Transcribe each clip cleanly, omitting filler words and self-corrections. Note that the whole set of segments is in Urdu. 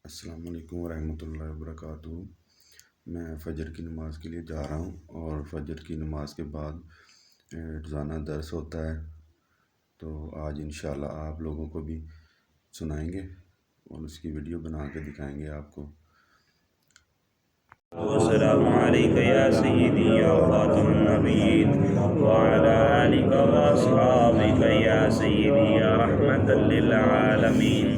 السلام علیکم ورحمۃ اللہ وبرکاتہ۔ میں فجر کی نماز کے لیے جا رہا ہوں اور فجر کی نماز کے بعد روزانہ درس ہوتا ہے، تو آج انشاءاللہ آپ لوگوں کو بھی سنائیں گے اور اس کی ویڈیو بنا کے دکھائیں گے آپ کو۔ السلام علیکم یا سیدی یا خاتم النبیین وعلی آلک و اصحابک یا سیدی یا رحمت للعالمین۔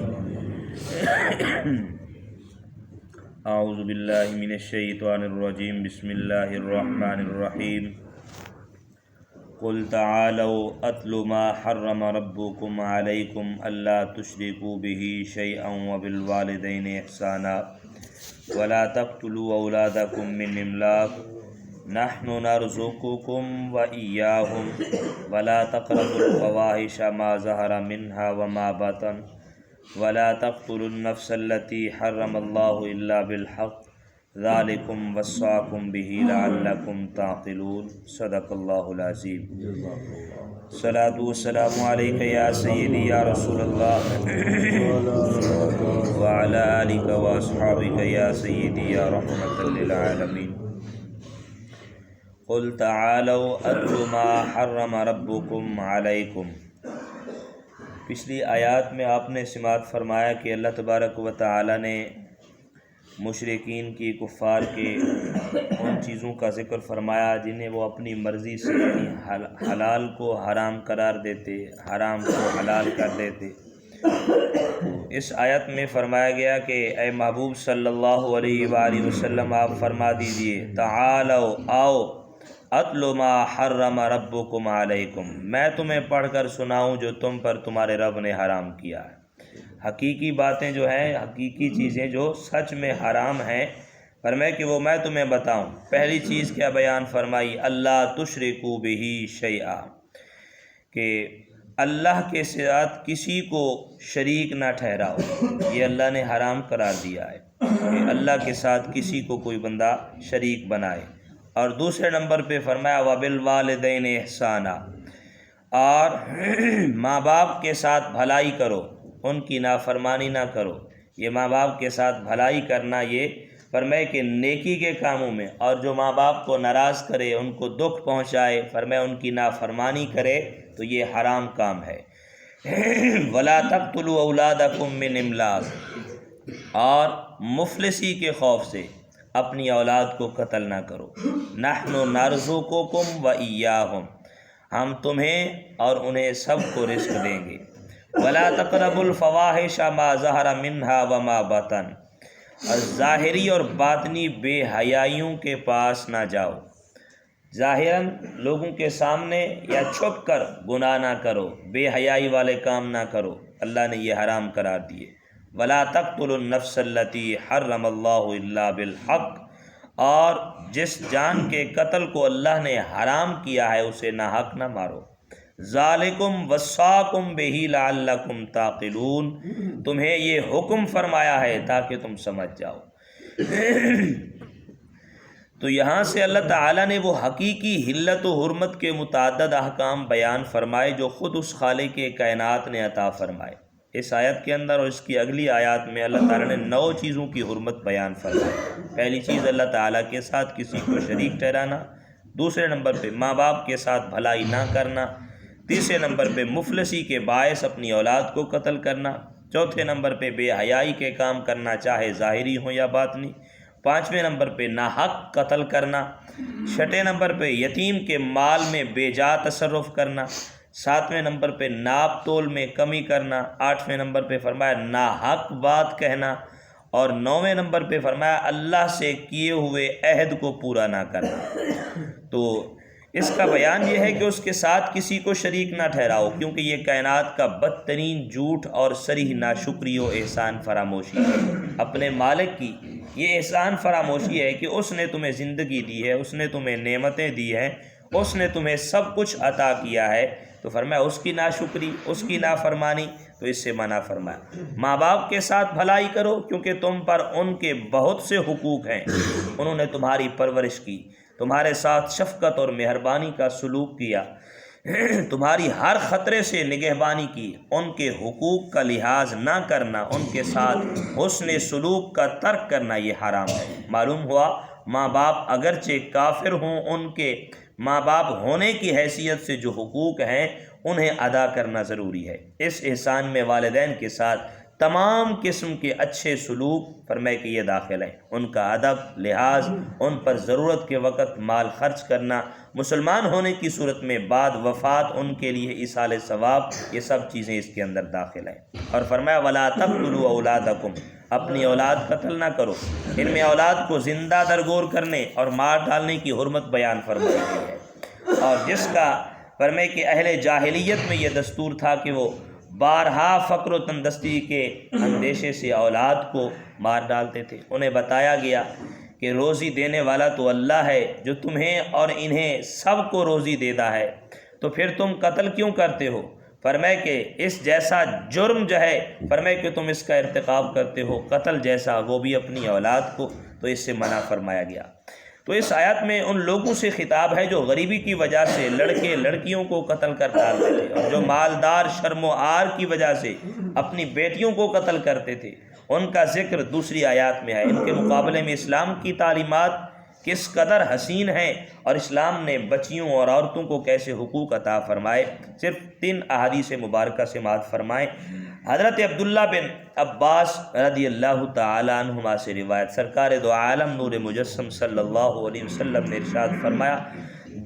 اعوذ باللہ من الشیطان الرجیم، بسم اللہ الرحمن الرحیم۔ قل تعالوا اتل ما حرم ربکم علیکم الا تشرکوا به شیئا وبالوالدین احسانا ولا تقتلوا اولادکم من املاق نحن نرزقکم وإیاہم ولا تقربوا الفواحش ما ظہر منها وما بطن ولا تقتلوا النفس التي حرم الله الا بالحق ذالکم وصاکم به لعلکم تعقلون۔ صدق اللہ العظیم۔ الصلاۃ والسلام علیک یا سیدی یا رسول اللہ وعلی آلک و اصحابک یا سیدی یا رحمت للعالمین۔ قل تعالوا اتل ما حرم ربکم علیکم۔ پچھلی آیات میں آپ نے سماعت فرمایا کہ اللہ تبارک و تعالی نے مشرکین کی، کفار کے ان چیزوں کا ذکر فرمایا جنہیں وہ اپنی مرضی سے حلال کو حرام قرار دیتے، حرام کو حلال کر دیتے۔ اس آیت میں فرمایا گیا کہ اے محبوب صلی اللہ علیہ وآلہ وسلم، آپ فرما دیجئے تعالوا، آؤ، اتل ما حرم ربکم علیکم، میں تمہیں پڑھ کر سناؤں جو تم پر تمہارے رب نے حرام کیا ہے۔ حقیقی باتیں جو ہیں، حقیقی چیزیں جو سچ میں حرام ہیں، فرمائے کہ وہ میں تمہیں بتاؤں۔ پہلی چیز کیا بیان فرمائی؟ اللہ تشرکوا بہ شیئا، کہ اللہ کے ساتھ کسی کو شریک نہ ٹھہراؤ۔ یہ اللہ نے حرام قرار دیا ہے کہ اللہ کے ساتھ کسی کو کوئی بندہ شریک بنائے۔ اور دوسرے نمبر پہ فرمایا وبالوالدین احسانا، اور ماں باپ کے ساتھ بھلائی کرو، ان کی نافرمانی نہ کرو۔ یہ ماں باپ کے ساتھ بھلائی کرنا، یہ فرمائے کہ نیکی کے کاموں میں، اور جو ماں باپ کو ناراض کرے، ان کو دکھ پہنچائے، فرمائے ان کی نافرمانی کرے، تو یہ حرام کام ہے۔ ولا تقتلوا اولادکم من املاق، اور مفلسی کے خوف سے اپنی اولاد کو قتل نہ کرو۔ نحن نرزقکم وإیاہم، ہم تمہیں اور انہیں سب کو رزق دیں گے۔ ولا تقربوا الفواحش ما ظہر منها وما بطن، اور ظاہری اور باطنی بے حیائیوں کے پاس نہ جاؤ۔ ظاہراً لوگوں کے سامنے یا چھپ کر گناہ نہ کرو، بے حیائی والے کام نہ کرو، اللہ نے یہ حرام قرار دیے۔ ولا تقتلوا النفس التي حرم اللہ الا بالحق، اور جس جان کے قتل کو اللہ نے حرام کیا ہے اسے ناحق نہ مارو۔ ذالکم وصاکم بہ لعلکم تعقلون، تمہیں یہ حکم فرمایا ہے تاکہ تم سمجھ جاؤ۔ تو یہاں سے اللہ تعالیٰ نے وہ حقیقی حلت و حرمت کے متعدد احکام بیان فرمائے جو خود اس خالق کائنات نے عطا فرمائے۔ اس آیت کے اندر اور اس کی اگلی آیات میں اللہ تعالیٰ نے 9 چیزوں کی حرمت بیان فرمائی۔ پہلی چیز اللہ تعالیٰ کے ساتھ کسی کو شریک ٹھہرانا، دوسرے نمبر پہ ماں باپ کے ساتھ بھلائی نہ کرنا، تیسرے نمبر پہ مفلسی کے باعث اپنی اولاد کو قتل کرنا، چوتھے نمبر پہ بے حیائی کے کام کرنا چاہے ظاہری ہوں یا باطنی، پانچویں نمبر پہ ناحق قتل کرنا، چھٹے نمبر پہ یتیم کے مال میں بے جا تصرف کرنا، ساتویں نمبر پہ ناپ تول میں کمی کرنا، آٹھویں نمبر پہ فرمایا ناحق بات کہنا، اور 9ویں نمبر پہ فرمایا اللہ سے کیے ہوئے عہد کو پورا نہ کرنا۔ تو اس کا بیان یہ ہے کہ اس کے ساتھ کسی کو شریک نہ ٹھہراؤ، کیونکہ یہ کائنات کا بدترین جھوٹ اور صریح ناشکری و احسان فراموشی ہے۔ اپنے مالک کی یہ احسان فراموشی ہے کہ اس نے تمہیں زندگی دی ہے، اس نے تمہیں نعمتیں دی ہیں، اس نے تمہیں سب کچھ عطا کیا ہے، تو فرمایا اس کی ناشکری، اس کی نافرمانی، تو اس سے منع فرمایا۔ ماں باپ کے ساتھ بھلائی کرو، کیونکہ تم پر ان کے بہت سے حقوق ہیں، انہوں نے تمہاری پرورش کی، تمہارے ساتھ شفقت اور مہربانی کا سلوک کیا، تمہاری ہر خطرے سے نگہبانی کی، ان کے حقوق کا لحاظ نہ کرنا، ان کے ساتھ حسن سلوک کا ترک کرنا یہ حرام ہے۔ معلوم ہوا ماں باپ اگرچہ کافر ہوں، ان کے ماں باپ ہونے کی حیثیت سے جو حقوق ہیں انہیں ادا کرنا ضروری ہے۔ اس احسان میں والدین کے ساتھ تمام قسم کے اچھے سلوک فرمائے کہ یہ داخل ہیں، ان کا ادب، لحاظ، ان پر ضرورت کے وقت مال خرچ کرنا، مسلمان ہونے کی صورت میں بعد وفات ان کے لیے ایصال ثواب، یہ سب چیزیں اس کے اندر داخل ہیں۔ اور فرمایا وَلَا تَقْتُلُوا أَوْلَادَكُمْ، اپنی اولاد قتل نہ کرو۔ ان میں اولاد کو زندہ درگور کرنے اور مار ڈالنے کی حرمت بیان فرمائی گئی ہے، اور جس کا فرمائے کہ اہل جاہلیت میں یہ دستور تھا کہ وہ بارہا فقر و تندرستی کے اندیشے سے اولاد کو مار ڈالتے تھے۔ انہیں بتایا گیا کہ روزی دینے والا تو اللہ ہے جو تمہیں اور انہیں سب کو روزی دیتا ہے، تو پھر تم قتل کیوں کرتے ہو؟ فرمائے کہ اس جیسا جرم جو ہے فرمائے کہ تم اس کا ارتکاب کرتے ہو، قتل جیسا، وہ بھی اپنی اولاد کو، تو اس سے منع فرمایا گیا۔ تو اس آیت میں ان لوگوں سے خطاب ہے جو غریبی کی وجہ سے لڑکے لڑکیوں کو قتل کر ڈالتے تھے، اور جو مالدار شرم و عار کی وجہ سے اپنی بیٹیوں کو قتل کرتے تھے، ان کا ذکر دوسری آیات میں ہے۔ ان کے مقابلے میں اسلام کی تعلیمات کس قدر حسین ہیں، اور اسلام نے بچیوں اور عورتوں کو کیسے حقوق عطا فرمائے۔ صرف 3 احادیث مبارکہ سماعت فرمائیں۔ حضرت عبداللہ بن عباس رضی اللہ تعالیٰ عنہما سے روایت، سرکار دو عالم نور مجسم صلی اللہ علیہ وسلم نے ارشاد فرمایا،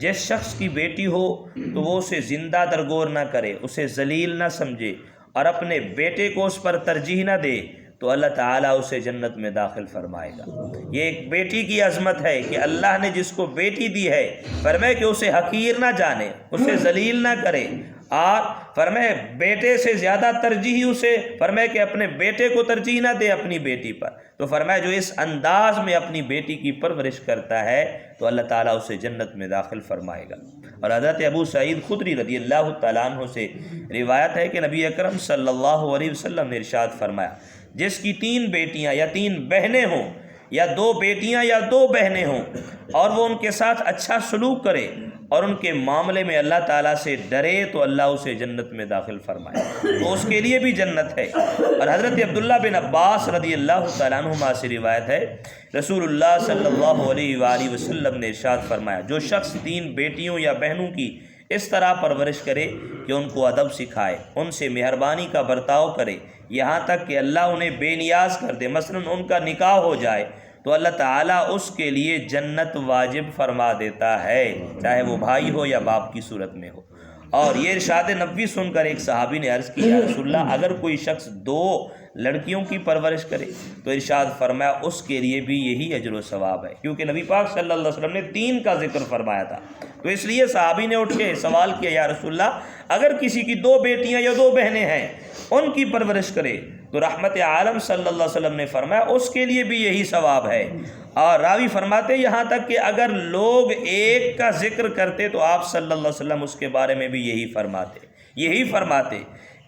جس شخص کی بیٹی ہو تو وہ اسے زندہ درگور نہ کرے، اسے ذلیل نہ سمجھے، اور اپنے بیٹے کو اس پر ترجیح نہ دے، تو اللہ تعالیٰ اسے جنت میں داخل فرمائے گا۔ یہ ایک بیٹی کی عظمت ہے کہ اللہ نے جس کو بیٹی دی ہے فرمائے کہ اسے حقیر نہ جانے، اسے ذلیل نہ کرے، اور فرمائے بیٹے سے زیادہ ترجیح اسے فرمائے کہ اپنے بیٹے کو ترجیح نہ دے اپنی بیٹی پر۔ تو فرمائے جو اس انداز میں اپنی بیٹی کی پرورش کرتا ہے تو اللہ تعالیٰ اسے جنت میں داخل فرمائے گا۔ اور حضرت ابو سعید خدری رضی اللہ تعالیٰ عنہ سے روایت ہے کہ نبی اکرم صلی اللہ علیہ وسلم نے ارشاد فرمایا، جس کی 3 بیٹیاں یا 3 بہنیں ہوں، یا 2 بیٹیاں یا 2 بہنیں ہوں، اور وہ ان کے ساتھ اچھا سلوک کرے اور ان کے معاملے میں اللہ تعالیٰ سے ڈرے، تو اللہ اسے جنت میں داخل فرمائے، تو اس کے لیے بھی جنت ہے۔ اور حضرت عبداللہ بن عباس رضی اللہ تعالیٰ عنہما سے روایت ہے، رسول اللہ صلی اللہ علیہ وآلہ وسلم نے ارشاد فرمایا، جو شخص 3 بیٹیوں یا بہنوں کی اس طرح پرورش کرے کہ ان کو ادب سکھائے، ان سے مہربانی کا برتاؤ کرے، یہاں تک کہ اللہ انہیں بے نیاز کر دے، مثلا ان کا نکاح ہو جائے، تو اللہ تعالیٰ اس کے لیے جنت واجب فرما دیتا ہے، چاہے وہ بھائی ہو یا باپ کی صورت میں ہو۔ اور یہ ارشاد نبوی سن کر ایک صحابی نے عرض کی، یا رسول اللہ اگر کوئی شخص 2 لڑکیوں کی پرورش کرے تو ارشاد فرمایا اس کے لیے بھی یہی اجر و ثواب ہے، کیونکہ نبی پاک صلی اللہ علیہ وسلم نے 3 کا ذکر فرمایا تھا۔ تو اس لیے صحابی نے اٹھ کے سوال کیا، یا رسول اللہ اگر کسی کی 2 بیٹیاں یا 2 بہنیں ہیں، ان کی پرورش کرے، تو رحمت عالم صلی اللہ علیہ وسلم نے فرمایا اس کے لیے بھی یہی ثواب ہے۔ اور راوی فرماتے یہاں تک کہ اگر لوگ ایک کا ذکر کرتے تو آپ صلی اللہ علیہ وسلم اس کے بارے میں بھی یہی فرماتے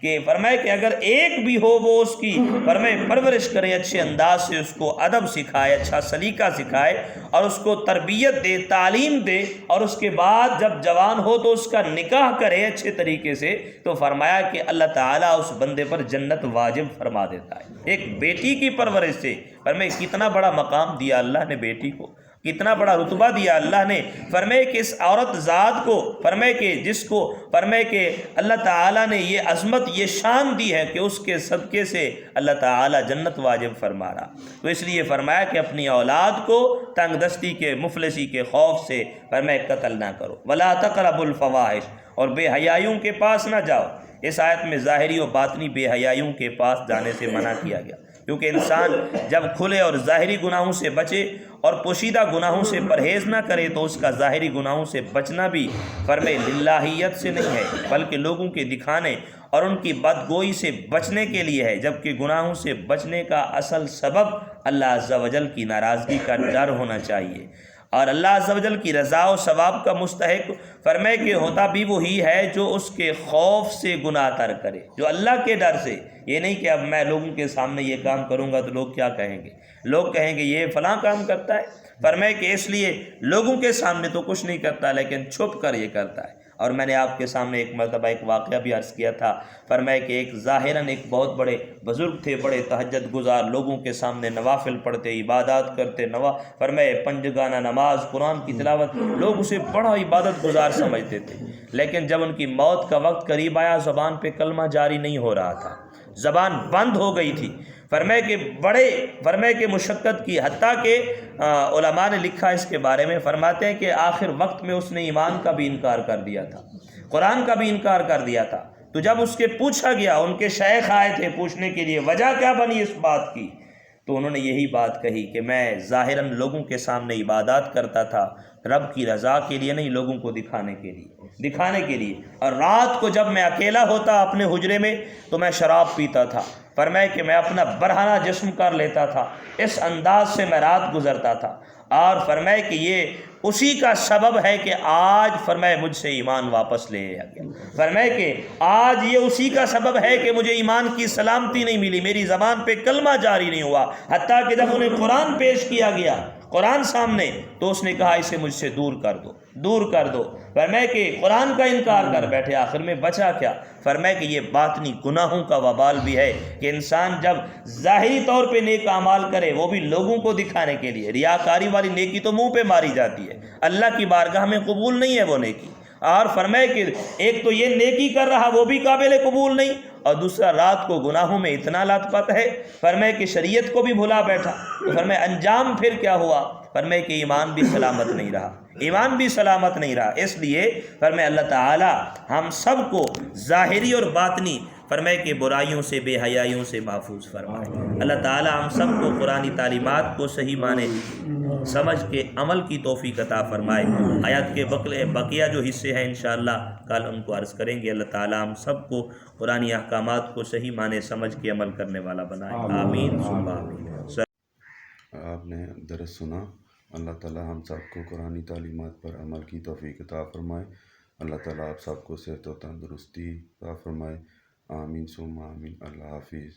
کہ فرمائے کہ اگر ایک بھی ہو وہ اس کی فرمائے پرورش کرے، اچھے انداز سے اس کو ادب سکھائے، اچھا سلیقہ سکھائے، اور اس کو تربیت دے، تعلیم دے، اور اس کے بعد جب جوان ہو تو اس کا نکاح کرے اچھے طریقے سے، تو فرمایا کہ اللہ تعالیٰ اس بندے پر جنت واجب فرما دیتا ہے۔ ایک بیٹی کی پرورش سے فرمائے کتنا بڑا مقام دیا اللہ نے بیٹی کو، کتنا بڑا رتبہ دیا اللہ نے، فرمائے کہ اس عورت ذات کو فرمائے کہ جس کو فرمائے کہ اللہ تعالیٰ نے یہ عظمت، یہ شان دی ہے کہ اس کے صدقے سے اللہ تعالیٰ جنت واجب فرما رہا۔ تو اس لیے فرمایا کہ اپنی اولاد کو تنگ دستی کے، مفلسی کے خوف سے فرمائے قتل نہ کرو۔ ولا تقربوا الفواحش، اور بے حیائیوں کے پاس نہ جاؤ۔ اس آیت میں ظاہری و باطنی بے حیائیوں کے پاس جانے سے منع کیا گیا، کیونکہ انسان جب کھلے اور ظاہری گناہوں سے بچے اور پوشیدہ گناہوں سے پرہیز نہ کرے تو اس کا ظاہری گناہوں سے بچنا بھی فرمائے للہیت سے نہیں ہے، بلکہ لوگوں کے دکھانے اور ان کی بدگوئی سے بچنے کے لیے ہے، جبکہ گناہوں سے بچنے کا اصل سبب اللہ عز و جل کی ناراضگی کا ڈر ہونا چاہیے، اور اللہ عز و جل کی رضا و ثواب کا مستحق فرمائے کہ ہوتا بھی وہی ہے جو اس کے خوف سے گناہ ترک کرے، جو اللہ کے ڈر سے، یہ نہیں کہ اب میں لوگوں کے سامنے یہ کام کروں گا تو لوگ کیا کہیں گے، لوگ کہیں گے یہ فلاں کام کرتا ہے، فرمائے کہ اس لیے لوگوں کے سامنے تو کچھ نہیں کرتا لیکن چھپ کر یہ کرتا ہے، اور میں نے آپ کے سامنے ایک مرتبہ ایک واقعہ بھی عرض کیا تھا، فرمائے کہ ایک ظاہراً ایک بہت بڑے بزرگ تھے، بڑے تہجد گزار، لوگوں کے سامنے نوافل پڑھتے، عبادات کرتے، فرمائے پنجگانہ نماز، قرآن کی تلاوت، لوگ اسے بڑا عبادت گزار سمجھتے تھے، لیکن جب ان کی موت کا وقت قریب آیا زبان پہ کلمہ جاری نہیں ہو رہا تھا، زبان بند ہو گئی تھی۔ فرمائے کہ مشقت کی، حتیٰ کہ علماء نے لکھا اس کے بارے میں، فرماتے ہیں کہ آخر وقت میں اس نے ایمان کا بھی انکار کر دیا تھا، قرآن کا بھی انکار کر دیا تھا۔ تو جب اس کے پوچھا گیا، ان کے شیخ آئے تھے پوچھنے کے لیے وجہ کیا بنی اس بات کی، تو انہوں نے یہی بات کہی کہ میں ظاہراً لوگوں کے سامنے عبادات کرتا تھا، رب کی رضا کے لیے نہیں، لوگوں کو دکھانے کے لیے، اور رات کو جب میں اکیلا ہوتا اپنے حجرے میں تو میں شراب پیتا تھا، فرمائے کہ میں اپنا برہنہ جسم کر لیتا تھا، اس انداز سے میں رات گزرتا تھا، اور فرمائے کہ یہ اسی کا سبب ہے کہ آج فرمائے مجھ سے ایمان واپس لے آ گیا، فرمائے کہ آج یہ اسی کا سبب ہے کہ مجھے ایمان کی سلامتی نہیں ملی، میری زبان پہ کلمہ جاری نہیں ہوا، حتیٰ کہ جب انہیں قرآن پیش کیا گیا، قرآن سامنے، تو اس نے کہا اسے مجھ سے دور کر دو، فرمائے کہ قرآن کا انکار کر بیٹھے، آخر میں بچا کیا؟ فرمائے کہ یہ باطنی گناہوں کا وبال بھی ہے کہ انسان جب ظاہری طور پہ نیک اعمال کرے، وہ بھی لوگوں کو دکھانے کے لیے، ریاکاری والی نیکی تو منہ پہ ماری جاتی ہے، اللہ کی بارگاہ میں قبول نہیں ہے وہ نیکی، اور فرمائے کہ ایک تو یہ نیکی کر رہا وہ بھی قابل قبول نہیں، اور دوسرا رات کو گناہوں میں اتنا لت پت ہے، فرمائے کہ شریعت کو بھی بھلا بیٹھا، تو فرمائے انجام پھر کیا ہوا؟ فرمائے کہ ایمان بھی سلامت نہیں رہا، اس لیے فرمائے اللہ تعالی ہم سب کو ظاہری اور باطنی فرمائے کہ برائیوں سے، بے حیائیوں سے محفوظ فرمائے۔ اللہ تعالی ہم سب کو قرآنی تعلیمات کو صحیح معنی سمجھ کے عمل کی توفیق عطا فرمائے۔ آیات کے بقیہ جو حصے ہیں انشاءاللہ کل ان کو عرض کریں گے۔ اللہ تعالی ہم سب کو قرآنی احکامات کو صحیح معنی سمجھ کے عمل کرنے والا بنائے، آمین ثم آمین۔ آپ نے درس سنا، اللہ تعالیٰ ہم سب کو قرآنی تعلیمات پر عمل کی توفیق عطا فرمائے۔ اللہ تعالیٰ آپ سب کو صحت و تندرستی عطا فرمائے، آمین ثم آمین۔ اللہ حافظ۔